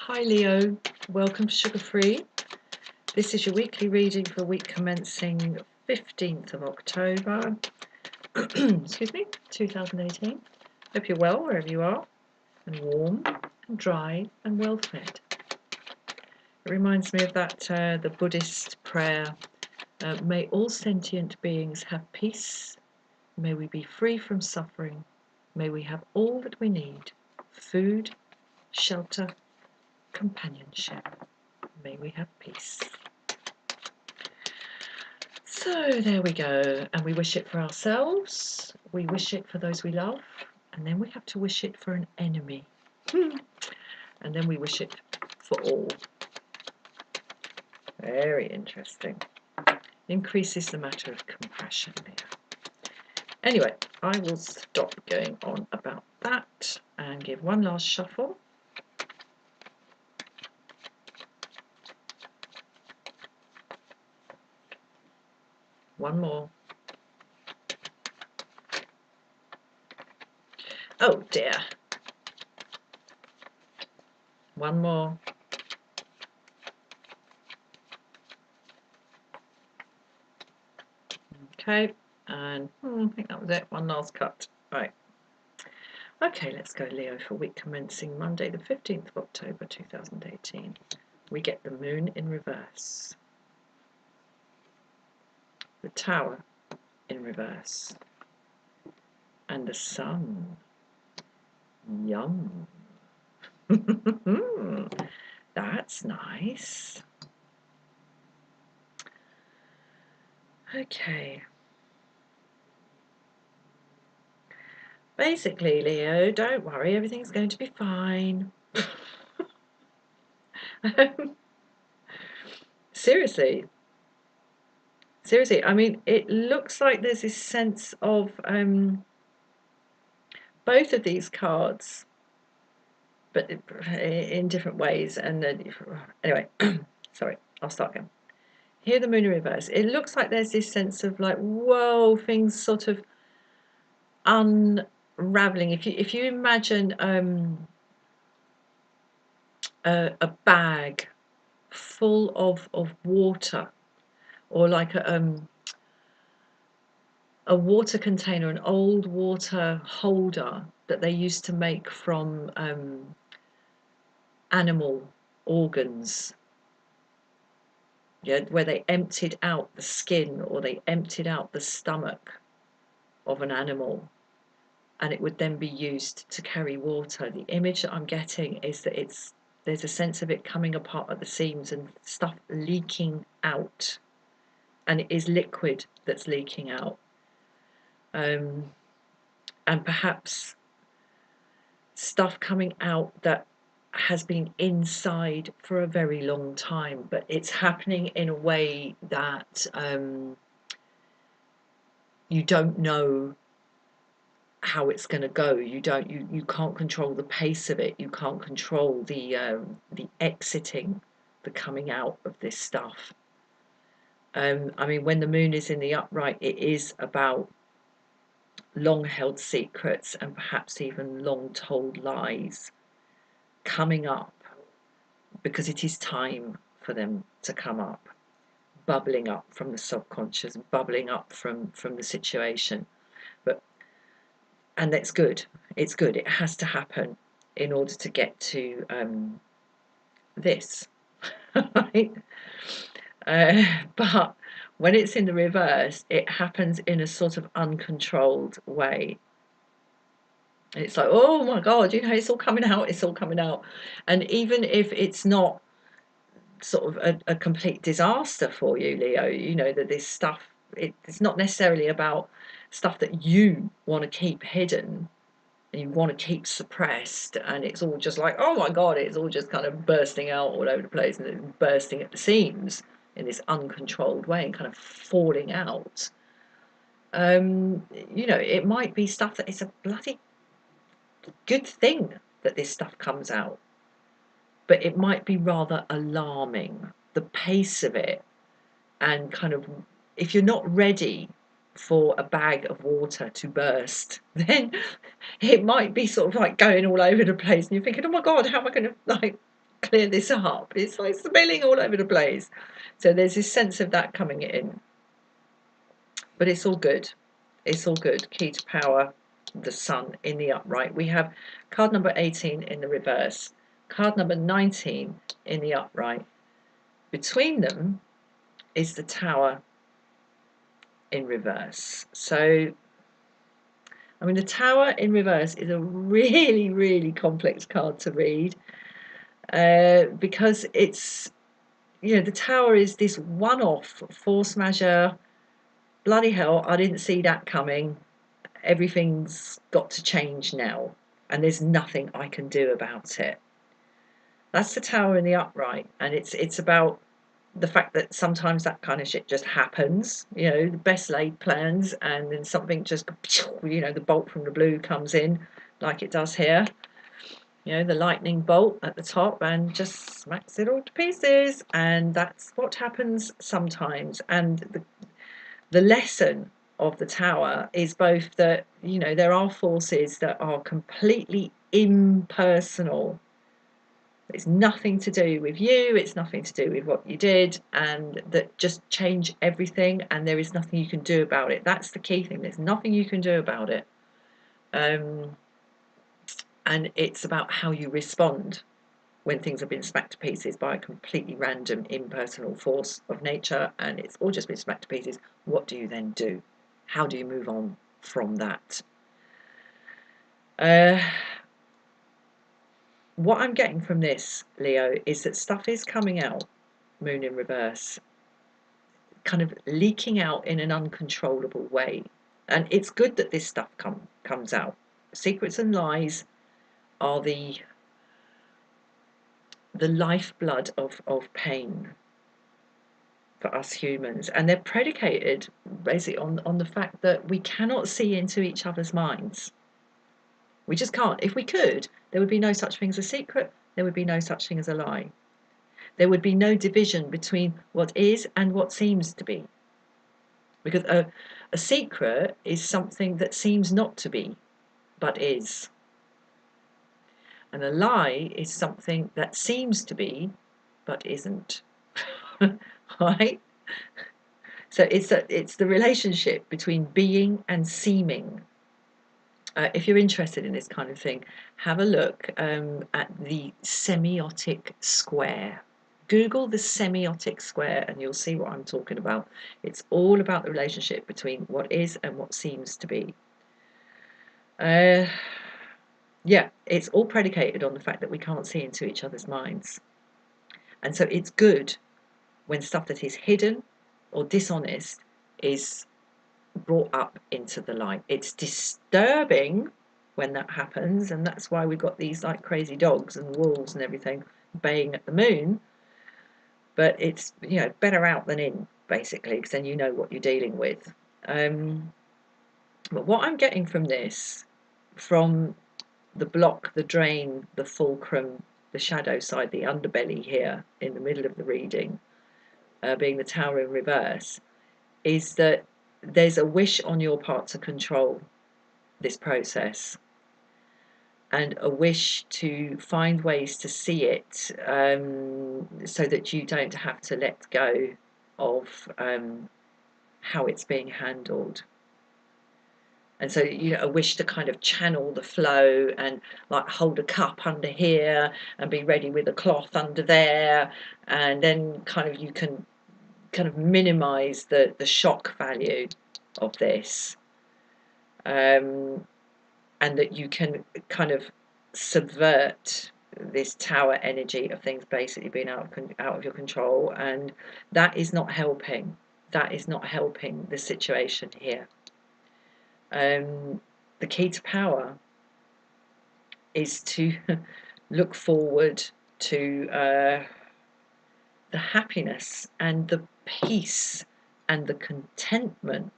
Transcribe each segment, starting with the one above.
Hi Leo, welcome to Sugar Free. This is your weekly reading for week commencing 15th of October, excuse me, 2018. Hope you're well wherever you are, and warm and dry and well fed. It reminds me of that the Buddhist prayer, may all sentient beings have peace, may we be free from suffering, may we have all that we need, food, shelter, companionship. May we have peace. So there we go, and we wish it for ourselves, we wish it for those we love, and then we have to wish it for an enemy, and then we wish it for all. Very interesting. Increases the matter of compassion there. Anyway, I will stop going on about that and give one last shuffle. One more. Oh dear. One more. Okay, and I think that was it. One last cut. Right. Okay, let's go Leo for week commencing Monday the 15th of October 2018. We get the moon in reverse. The tower in reverse. And the sun. Yum. That's nice. Okay. Basically, Leo, don't worry, everything's going to be fine. Seriously, I mean, it looks like there's this sense of both of these cards, but in different ways. And anyway, sorry, I'll start again. Here, the moon in reverse. It looks like there's this sense of like, whoa, things sort of unraveling. If you imagine a bag full of water, or like a water container, an old water holder that they used to make from animal organs, yeah, where they emptied out the skin or they emptied out the stomach of an animal, and it would then be used to carry water. The image that I'm getting is that there's a sense of it coming apart at the seams and stuff leaking out, and it is liquid that's leaking out, and perhaps stuff coming out that has been inside for a very long time, but it's happening in a way that you don't know how it's going to go. You can't control the pace of it. You can't control the exiting, the coming out of this stuff. I mean, when the moon is in the upright, it is about long held secrets and perhaps even long told lies coming up, because it is time for them to come up, bubbling up from the subconscious, bubbling up from the situation. And that's good. It's good. It has to happen in order to get to this, right? But when it's in the reverse, it happens in a sort of uncontrolled way. It's like, oh my God, it's all coming out. It's all coming out. And even if it's not sort of a complete disaster for you, Leo, that this stuff, it's not necessarily about stuff that you want to keep hidden and you want to keep suppressed, and it's all just like, oh my God, it's all just kind of bursting out all over the place, and it's bursting at the seams in this uncontrolled way and kind of falling out. It might be stuff that is a bloody good thing that this stuff comes out, but it might be rather alarming, the pace of it, and kind of, if you're not ready for a bag of water to burst, then it might be sort of like going all over the place, and you're thinking, oh my God, how am I going to clear this up. It's like spilling all over the place. So there's this sense of that coming in. But it's all good. It's all good. Key to power, the sun in the upright. We have card number 18 in the reverse, card number 19 in the upright. Between them is the tower in reverse. So, I mean, the tower in reverse is a really, really complex card to read because it's, the tower is this one-off force majeure. Bloody hell, I didn't see that coming. Everything's got to change now, and there's nothing I can do about it. That's the tower in the upright, and it's about the fact that sometimes that kind of shit just happens, the best laid plans, and then something just, the bolt from the blue comes in, like it does here, the lightning bolt at the top, and just smacks it all to pieces. And that's what happens sometimes. And the lesson of the tower is both that, there are forces that are completely impersonal. It's nothing to do with you, it's nothing to do with what you did, and that just change everything, and there is nothing you can do about it. That's the key thing. There's nothing you can do about it. And it's about how you respond when things have been smacked to pieces by a completely random impersonal force of nature, and it's all just been smacked to pieces. What do you then do? How do you move on from that? What I'm getting from this, Leo, is that stuff is coming out, moon in reverse, kind of leaking out in an uncontrollable way. And it's good that this stuff comes out. Secrets and lies are the lifeblood of pain for us humans, and they're predicated basically on the fact that we cannot see into each other's minds. We just can't. If we could, there would be no such thing as a secret, there would be no such thing as a lie. There would be no division between what is and what seems to be. Because a secret is something that seems not to be, but is. And a lie is something that seems to be, but isn't. Right? So it's the relationship between being and seeming. If you're interested in this kind of thing, have a look at the semiotic square. Google the semiotic square and you'll see what I'm talking about. It's all about the relationship between what is and what seems to be. Yeah, it's all predicated on the fact that we can't see into each other's minds. And so it's good when stuff that is hidden or dishonest is brought up into the light. It's disturbing when that happens, and that's why we've got these like crazy dogs and wolves and everything baying at the moon. But it's better out than in, basically, because then you know what you're dealing with. But what I'm getting from this, from the block, the drain, the fulcrum, the shadow side, the underbelly here in the middle of the reading, being the tower in reverse, is that there's a wish on your part to control this process, and a wish to find ways to see it so that you don't have to let go of how it's being handled. And so a wish to kind of channel the flow and like hold a cup under here and be ready with a cloth under there, and then kind of you can kind of minimize the shock value of this, and that you can kind of subvert this tower energy of things basically being out of your control, and that is not helping. That is not helping the situation here. The key to power is to look forward to the happiness and the peace and the contentment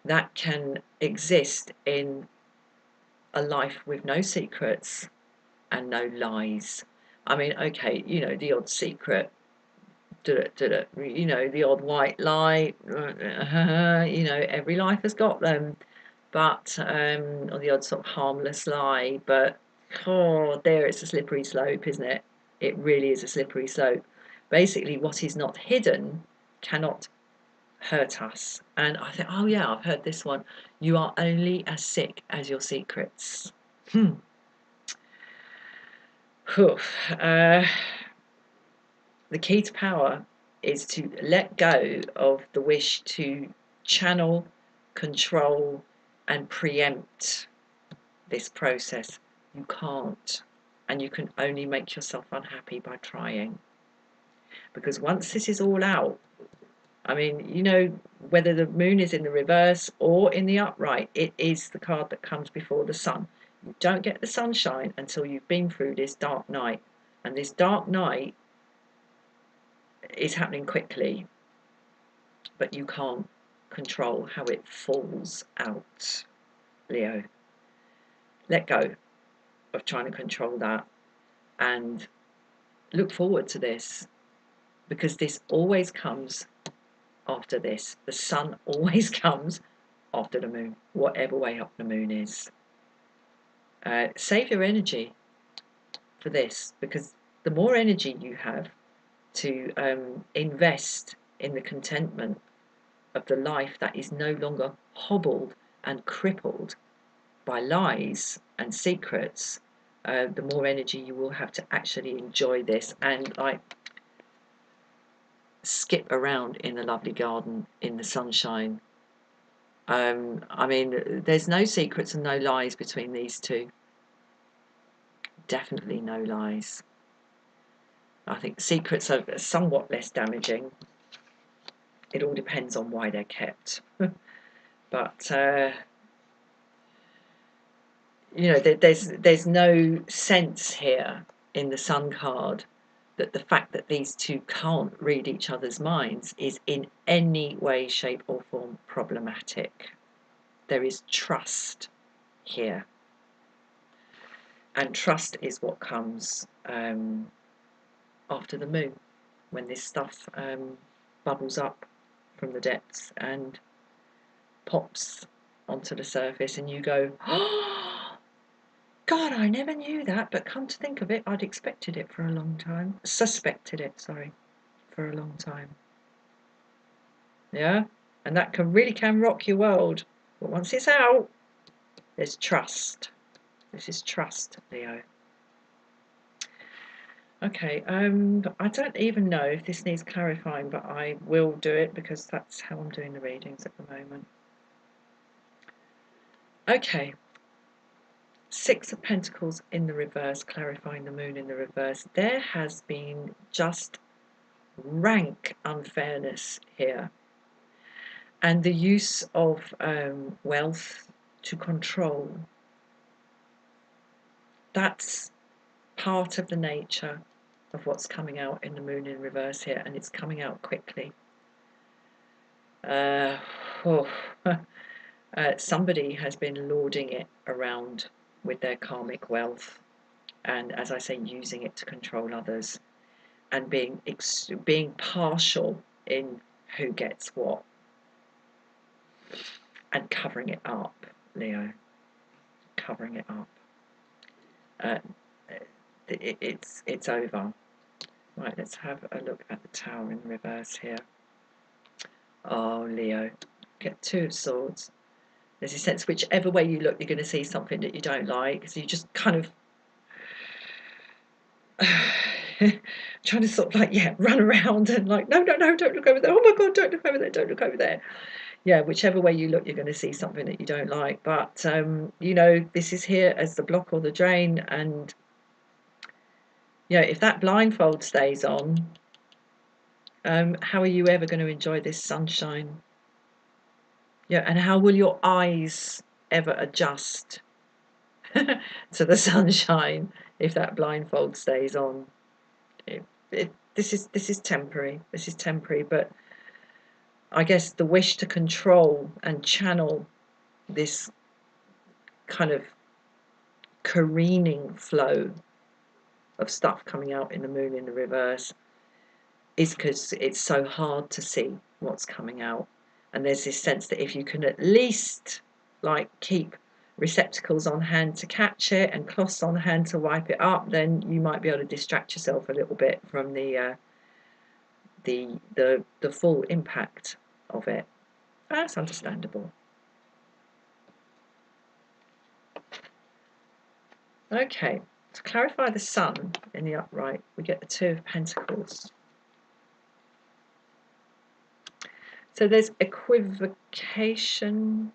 that can exist in a life with no secrets and no lies. I mean, okay, the odd secret, the odd white lie, every life has got them, but or the odd sort of harmless lie, but Oh, there, it's a slippery slope, isn't it? It really is a slippery slope. Basically, what is not hidden cannot hurt us. And I think, oh yeah, I've heard this one. You are only as sick as your secrets. The key to power is to let go of the wish to channel, control, and preempt this process. You can't. And you can only make yourself unhappy by trying. Because once this is all out, I mean, you know, whether the moon is in the reverse or in the upright, it is the card that comes before the sun. You don't get the sunshine until you've been through this dark night. And this dark night is happening quickly, but you can't control how it falls out, Leo. Let go of trying to control that and look forward to this, because this always comes after this. The sun always comes after the moon, whatever way up the moon is. Save your energy for this, because the more energy you have to invest in the contentment of the life that is no longer hobbled and crippled by lies and secrets, the more energy you will have to actually enjoy this and like skip around in the lovely garden in the sunshine. I mean, there's no secrets and no lies between these two. Definitely no lies. I think secrets are somewhat less damaging. It all depends on why they're kept. But you know, there's no sense here in the Sun card that the fact that these two can't read each other's minds is in any way, shape or form problematic. There is trust here. And trust is what comes after the moon, when this stuff bubbles up from the depths and pops onto the surface and you go, oh, God, I never knew that, but come to think of it, I'd expected it for a long time. Suspected it, sorry, for a long time. Yeah? And that really can rock your world. But once it's out, there's trust. This is trust, Leo. Okay, I don't even know if this needs clarifying, but I will do it because that's how I'm doing the readings at the moment. Okay, Six of Pentacles in the reverse, clarifying the moon in the reverse. There has been just rank unfairness here. And the use of wealth to control. That's part of the nature of what's coming out in the moon in reverse here, and it's coming out quickly. Somebody has been lording it around with their karmic wealth, and as I say, using it to control others, and being partial in who gets what, and covering it up, Leo. Covering it up. It's over. Right, let's have a look at the Tower in reverse here. Oh, Leo, get Two of Swords. There's a sense whichever way you look, you're going to see something that you don't like. So you just kind of trying to sort of like, yeah, run around and like, no, don't look over there. Oh my God, don't look over there, don't look over there. Yeah, whichever way you look, you're going to see something that you don't like. But, you know, this is here as the block or the drain. And, you know, if that blindfold stays on, how are you ever going to enjoy this sunshine? Yeah, and how will your eyes ever adjust to the sunshine if that blindfold stays on? This is temporary. This is temporary, but I guess the wish to control and channel this kind of careening flow of stuff coming out in the moon in the reverse is because it's so hard to see what's coming out. And there's this sense that if you can at least like keep receptacles on hand to catch it and cloths on hand to wipe it up, then you might be able to distract yourself a little bit from the full impact of it. That's understandable. Okay, to clarify the Sun in the upright, we get the Two of Pentacles. So there's equivocation.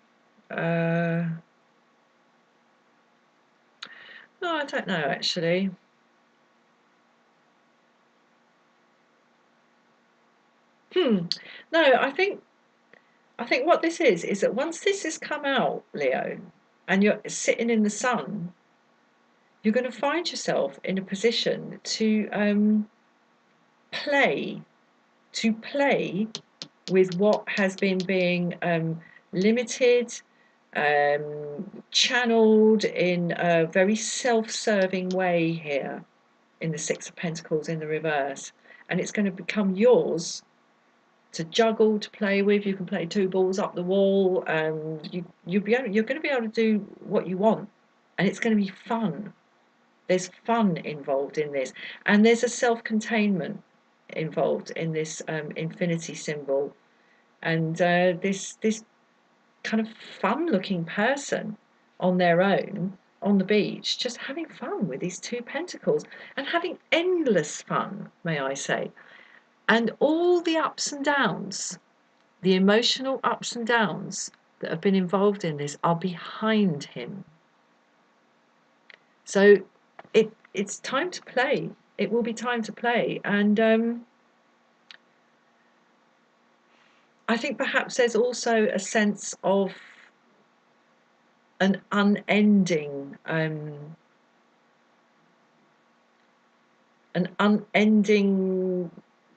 No, I don't know actually. No, I think what this is that once this has come out, Leo, and you're sitting in the sun, you're going to find yourself in a position to play with what has been being limited, channeled in a very self-serving way here in the Six of Pentacles in the reverse, and it's going to become yours to juggle, to play with. You can play two balls up the wall, you're going to be able to do what you want, and it's going to be fun. There's fun involved in this, and there's a self-containment involved in this infinity symbol, and this kind of fun-looking person on their own on the beach, just having fun with these two pentacles and having endless fun, may I say. And all the ups and downs, the emotional ups and downs that have been involved in this are behind him. So it's time to play. It will be time to play. And I think perhaps there's also a sense of an unending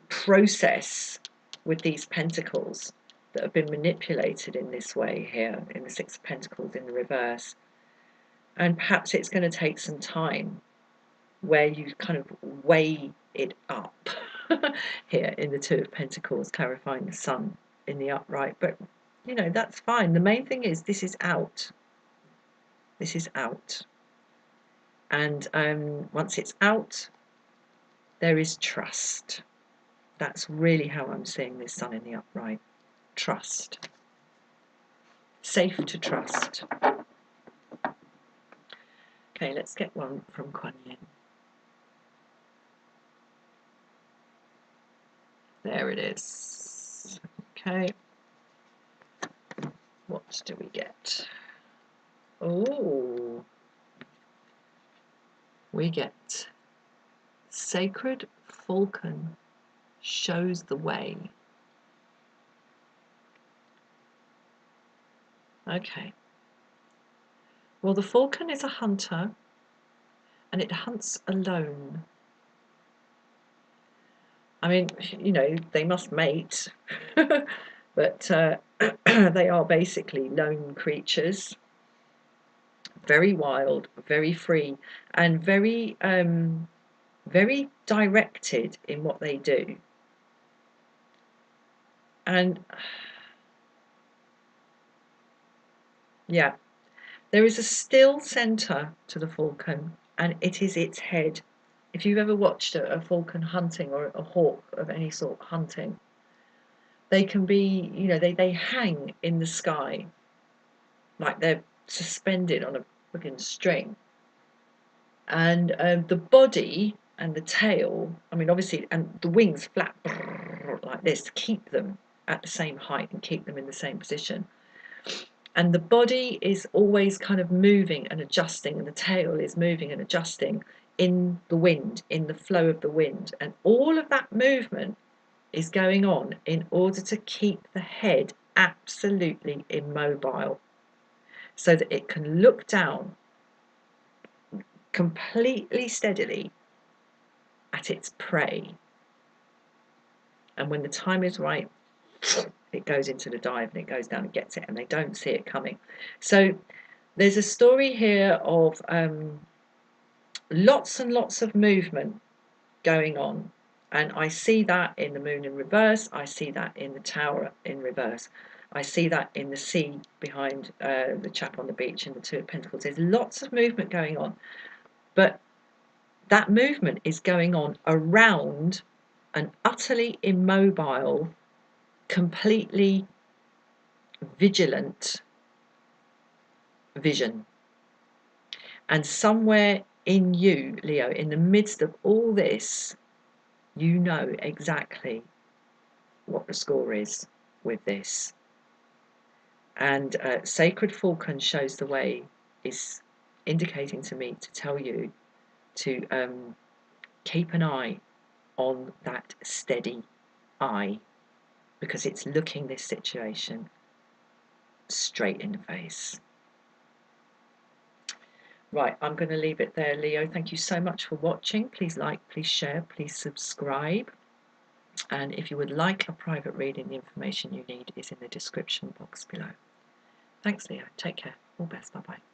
process with these pentacles that have been manipulated in this way here in the Six of Pentacles in the reverse. And perhaps it's going to take some time where you kind of weigh it up here in the Two of Pentacles, clarifying the Sun in the upright. But you know, that's fine. The main thing is this is out. This is out. And once it's out, there is trust. That's really how I'm seeing this Sun in the upright. Trust. Safe to trust. Okay, let's get one from Kuan Yin. There it is. Okay. What do we get? Oh, we get Sacred Falcon shows the way. Okay. Well, the falcon is a hunter, and it hunts alone. I mean, you know, they must mate, but they are basically lone creatures, very wild, very free, and very very directed in what they do. And yeah, there is a still center to the falcon, and it is its head. If you've ever watched a falcon hunting, or a hawk of any sort hunting, they can be, you know, they hang in the sky like they're suspended on a freaking string. And the body and the tail, I mean, obviously, and the wings flap like this to keep them at the same height and keep them in the same position. And the body is always kind of moving and adjusting, and the tail is moving and adjusting in the wind, in the flow of the wind. And all of that movement is going on in order to keep the head absolutely immobile, so that it can look down completely steadily at its prey. And when the time is right, it goes into the dive and it goes down and gets it, and they don't see it coming. So there's a story here of lots and lots of movement going on, and I see that in the moon in reverse, I see that in the tower in reverse. I see that in the sea behind the chap on the beach and the Two of Pentacles. There's lots of movement going on, but that movement is going on around an utterly immobile, completely vigilant vision. And somewhere in you, Leo, in the midst of all this, you know exactly what the score is with this. And Sacred Falcon shows the way, is indicating to me to tell you to keep an eye on that steady eye, because it's looking this situation straight in the face. Right, I'm going to leave it there, Leo. Thank you so much for watching. Please like, please share, please subscribe. And if you would like a private reading, the information you need is in the description box below. Thanks, Leo. Take care. All best. Bye-bye.